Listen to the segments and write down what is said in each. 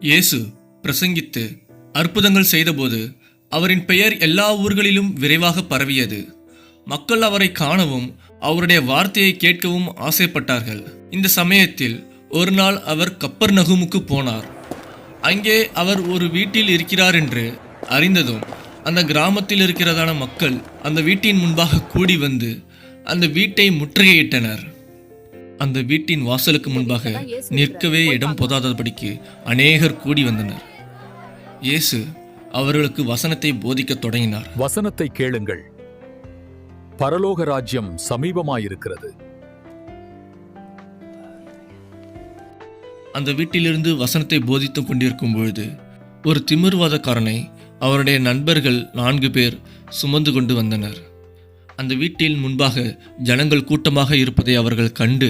இயேசு பிரசங்கித்து அற்புதங்கள் செய்தபோது அவரின் பெயர் எல்லா ஊர்களிலும் விரைவாக பரவியது. மக்கள் அவரை காணவும் அவருடைய வார்த்தையை கேட்கவும் ஆசைப்பட்டார்கள். இந்த சமயத்தில் ஒரு நாள் அவர் கப்பர்நகூமுக்கு போனார். அங்கே அவர் ஒரு வீட்டில் இருக்கிறார் என்று அறிந்ததும் அந்த கிராமத்தில் இருக்கிறதான மக்கள் அந்த வீட்டின் முன்பாக கூடி வந்து அந்த வீட்டை முற்றுகையிட்டனர். அந்த வீட்டின் வாசலுக்கு முன்பாக நிற்கவே இடம் போதாதபடிக்கு அநேகர் கூடி வந்தனர். இயேசு அவர்களுக்கு வசனத்தை போதிக்கத் தொடங்கினார். வசனத்தை கேளுங்கள், பரலோக ராஜ்யம் சமீபமாயிருக்கிறது. அந்த வீட்டிலிருந்து வசனத்தை போதித்துக் கொண்டிருக்கும் பொழுது ஒரு திமிர்வாதக்காரனை அவருடைய நண்பர்கள் 4 பேர் சுமந்து கொண்டு வந்தனர். அந்த வீட்டில் முன்பாக ஜனங்கள் கூட்டமாக இருப்பதை அவர்கள் கண்டு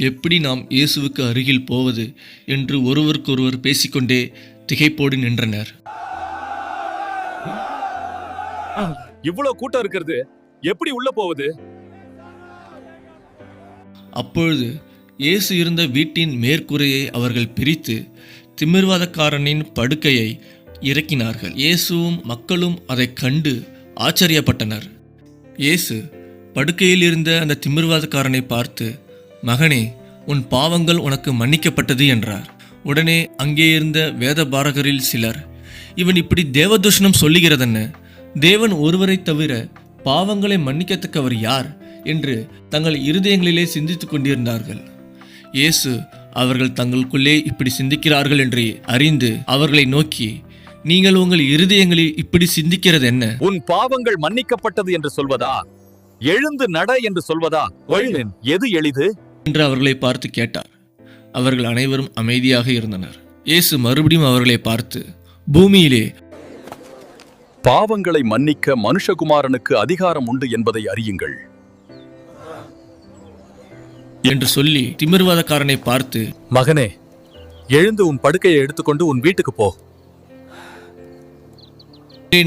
எப்படி நாம் இயேசுவுக்கு அருகில் போவது என்று ஒருவருக்கொருவர் பேசிக்கொண்டே திகைப்போடு நின்றனர். இவ்வளவு கூட்டம் இருக்கிறது, எப்படி உள்ள போவது? அப்பொழுது இயேசு இருந்த வீட்டின் மேற்கூரையை அவர்கள் பிரித்து திமிர்வாதக்காரனின் படுக்கையை இறக்கினார்கள். இயேசுவும் மக்களும் அதை கண்டு ஆச்சரியப்பட்டனர். இயேசு படுக்கையில் இருந்த அந்த திமிர்வாதக்காரனை பார்த்து, மகனே, உன் பாவங்கள் உனக்கு மன்னிக்கப்பட்டது என்றார். உடனே அங்கே இருந்த வேதபாரகரில் சிலர், இவன் இப்படி தேவதூஷணம் சொல்லுகிறதென்ன? தேவன் ஒருவரை தவிர பாவங்களை மன்னிக்கத்தக்கவர் யார் என்று தங்கள் இருதயங்களிலே சிந்தித்துக் கொண்டிருந்தார்கள். இயேசு அவர்கள் தங்களுக்குள்ளே இப்படி சிந்திக்கிறார்கள் என்று அறிந்து அவர்களை நோக்கி, நீங்கள் உங்கள் இருதயங்களில் இப்படி சிந்திக்கிறது என்ன? உன் பாவங்கள் மன்னிக்கப்பட்டது என்று சொல்வதா, எழுந்து நட என்று சொல்வதா? எது எளிது என்று அவர்களை பார்த்து கேட்டார். அவர்கள் அனைவரும் அமைதியாக இருந்தனர். இயேசு மறுபடியும் அவர்களை பார்த்து, பூமியிலே பாவங்களை மன்னிக்க மனுஷகுமாரனுக்கு அதிகாரம் உண்டு என்பதை அறியுங்கள் என்று சொல்லி திமிர்வாதக்காரனை பார்த்து, மகனே, எழுந்து உன் படுக்கையை எடுத்துக்கொண்டு உன் வீட்டுக்கு போ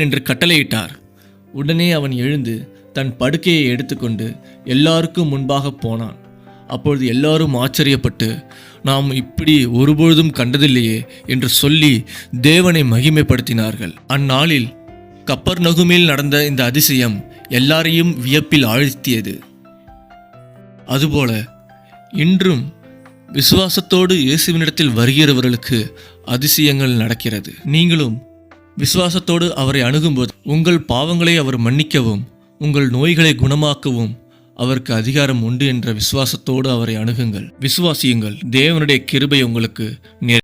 என்று கட்டளையிட்டார். உடனே அவன் எழுந்து தன் படுக்கையை எடுத்துக்கொண்டு எல்லாருக்கும் முன்பாக போனான். அப்பொழுது எல்லாரும் ஆச்சரியப்பட்டு, நாம் இப்படி ஒருபொழுதும் கண்டதில்லையே என்று சொல்லி தேவனை மகிமைப்படுத்தினார்கள். அந்நாளில் கப்பர்நகூமில் நடந்த இந்த அதிசயம் எல்லாரையும் வியப்பில் ஆழ்த்தியது. அதுபோல இன்றும் விசுவாசத்தோடு இயேசுவினிடத்தில் வருகிறவர்களுக்கு அதிசயங்கள் நடக்கிறது. நீங்களும் விசுவாசத்தோடு அவரை அணுகும்போது உங்கள் பாவங்களை அவர் மன்னிக்கவும் உங்கள் நோய்களை குணமாக்கவும் அவருக்கு அதிகாரம் உண்டு என்ற விசுவாசத்தோடு அவரை அணுகுங்கள். விசுவாசியுங்கள். தேவனுடைய கிருபை உங்களுக்கு